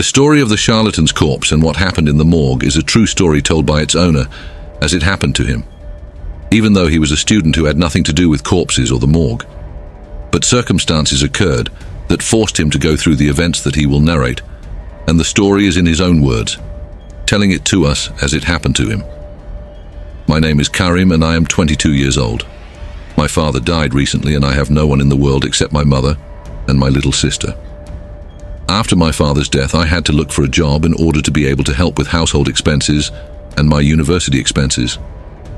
The story of the charlatan's corpse and what happened in the morgue is a true story told by its owner, as it happened to him, even though he was a student who had nothing to do with corpses or the morgue. But circumstances occurred that forced him to go through the events that he will narrate, and the story is in his own words, telling it to us as it happened to him. My name is Karim and I am 22 years old. My father died recently and I have no one in the world except my mother and my little sister. After my father's death, I had to look for a job in order to be able to help with household expenses and my university expenses,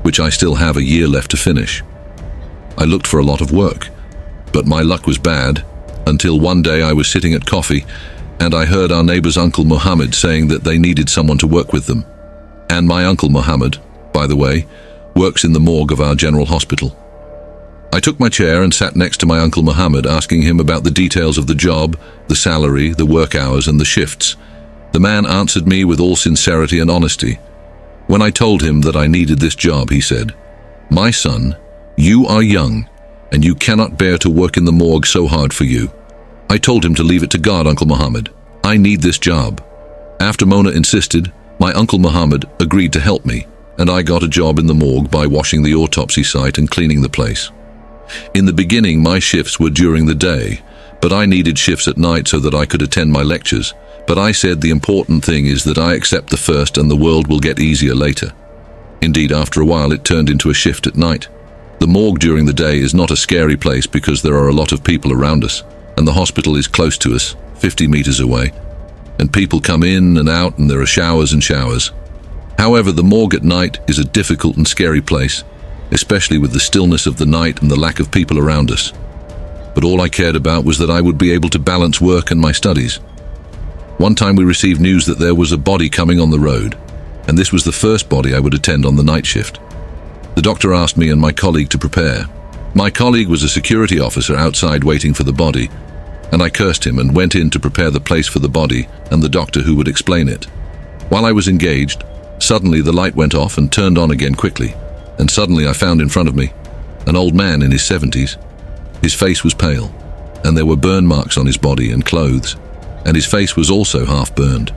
which I still have a year left to finish. I looked for a lot of work, but my luck was bad until one day I was sitting at coffee and I heard our neighbor's Uncle Muhammad saying that they needed someone to work with them. And my Uncle Muhammad, by the way, works in the morgue of our general hospital. I took my chair and sat next to my Uncle Muhammad, asking him about the details of the job, the salary, the work hours, and the shifts. The man answered me with all sincerity and honesty. When I told him that I needed this job, he said, "My son, you are young, and you cannot bear to work in the morgue so hard for you." I told him to leave it to God, Uncle Muhammad. I need this job. After Mona insisted, my Uncle Muhammad agreed to help me, and I got a job in the morgue by washing the autopsy site and cleaning the place. In the beginning, my shifts were during the day, but I needed shifts at night so that I could attend my lectures. But I said the important thing is that I accept the first and the world will get easier later. Indeed, after a while, it turned into a shift at night. The morgue during the day is not a scary place because there are a lot of people around us, and the hospital is close to us, 50 meters away, and people come in and out and there are showers and showers. However, the morgue at night is a difficult and scary place, especially with the stillness of the night and the lack of people around us. But all I cared about was that I would be able to balance work and my studies. One time we received news that there was a body coming on the road, and this was the first body I would attend on the night shift. The doctor asked me and my colleague to prepare. My colleague was a security officer outside waiting for the body, and I cursed him and went in to prepare the place for the body and the doctor who would explain it. While I was engaged, suddenly the light went off and turned on again quickly, and suddenly I found in front of me an old man in his 70s. His face was pale, and there were burn marks on his body and clothes, and his face was also half burned.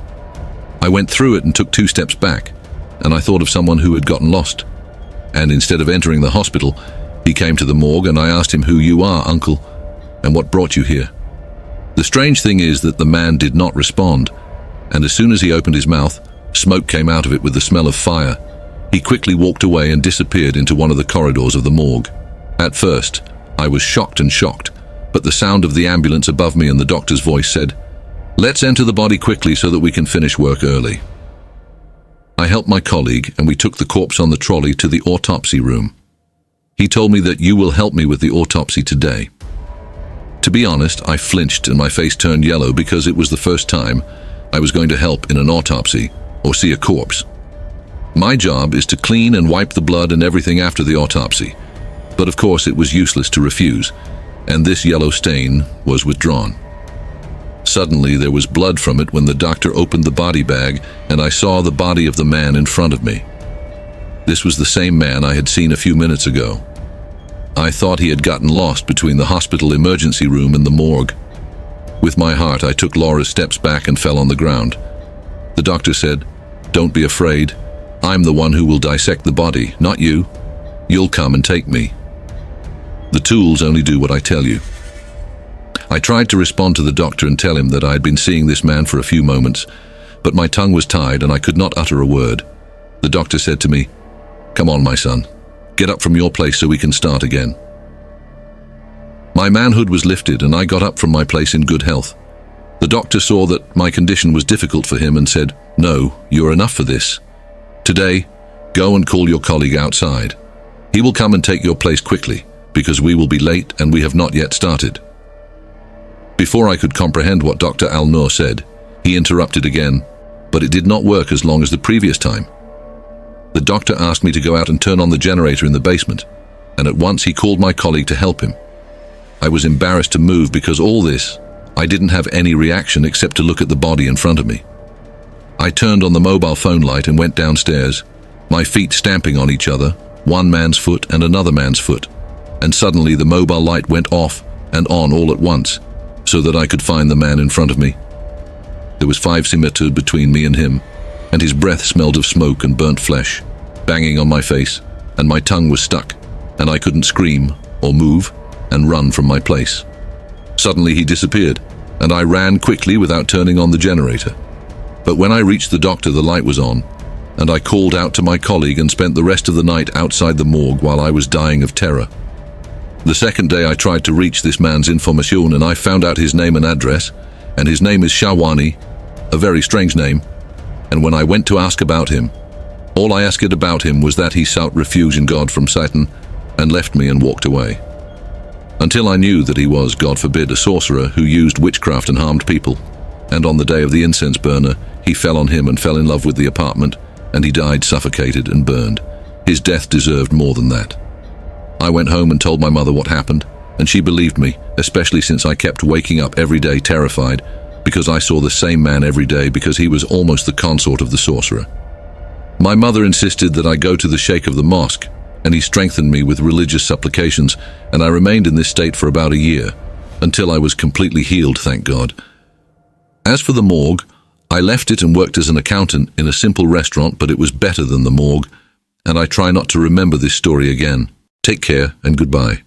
I went through it and took 2 steps back, and I thought of someone who had gotten lost. And instead of entering the hospital, he came to the morgue and I asked him, "Who you are, uncle, and what brought you here?" The strange thing is that the man did not respond, and as soon as he opened his mouth, smoke came out of it with the smell of fire. He quickly walked away and disappeared into one of the corridors of the morgue. At first, I was shocked, but the sound of the ambulance above me and the doctor's voice said, "Let's enter the body quickly so that we can finish work early." I helped my colleague and we took the corpse on the trolley to the autopsy room. He told me that you will help me with the autopsy today. To be honest, I flinched and my face turned yellow because it was the first time I was going to help in an autopsy or see a corpse. My job is to clean and wipe the blood and everything after the autopsy, but of course it was useless to refuse, and this yellow stain was withdrawn. Suddenly there was blood from it when the doctor opened the body bag and I saw the body of the man in front of me. This was the same man I had seen a few minutes ago. I thought he had gotten lost between the hospital emergency room and the morgue. With my heart, I took Laura's steps back and fell on the ground. The doctor said, "Don't be afraid. I'm the one who will dissect the body, not you. You'll come and take me. The tools only do what I tell you." I tried to respond to the doctor and tell him that I had been seeing this man for a few moments, but my tongue was tied and I could not utter a word. The doctor said to me, "Come on, my son. Get up from your place so we can start again." My manhood was lifted and I got up from my place in good health. The doctor saw that my condition was difficult for him and said, "No, you are enough for this. Today, go and call your colleague outside. He will come and take your place quickly, because we will be late and we have not yet started." Before I could comprehend what Dr. Al-Noor said, he interrupted again, but it did not work as long as the previous time. The doctor asked me to go out and turn on the generator in the basement, and at once he called my colleague to help him. I was embarrassed to move because all this, I didn't have any reaction except to look at the body in front of me. I turned on the mobile phone light and went downstairs, my feet stamping on each other, one man's foot and another man's foot, and suddenly the mobile light went off and on all at once, so that I could find the man in front of me. There was 5 cm between me and him, and his breath smelled of smoke and burnt flesh, banging on my face, and my tongue was stuck, and I couldn't scream or move and run from my place. Suddenly he disappeared, and I ran quickly without turning on the generator. But when I reached the doctor, the light was on, and I called out to my colleague and spent the rest of the night outside the morgue while I was dying of terror. The second day I tried to reach this man's information, and I found out his name and address, and his name is Shawani, a very strange name, and when I went to ask about him, all I asked about him was that he sought refuge in God from Satan and left me and walked away. Until I knew that he was, God forbid, a sorcerer who used witchcraft and harmed people. And on the day of the incense burner, he fell on him and fell in love with the apartment, and he died suffocated and burned. His death deserved more than that. I went home and told my mother what happened, and she believed me, especially since I kept waking up every day terrified, because I saw the same man every day, because he was almost the consort of the sorcerer. My mother insisted that I go to the sheikh of the mosque, and he strengthened me with religious supplications, and I remained in this state for about a year, until I was completely healed, thank God. As for the morgue, I left it and worked as an accountant in a simple restaurant, but it was better than the morgue, and I try not to remember this story again. Take care and goodbye.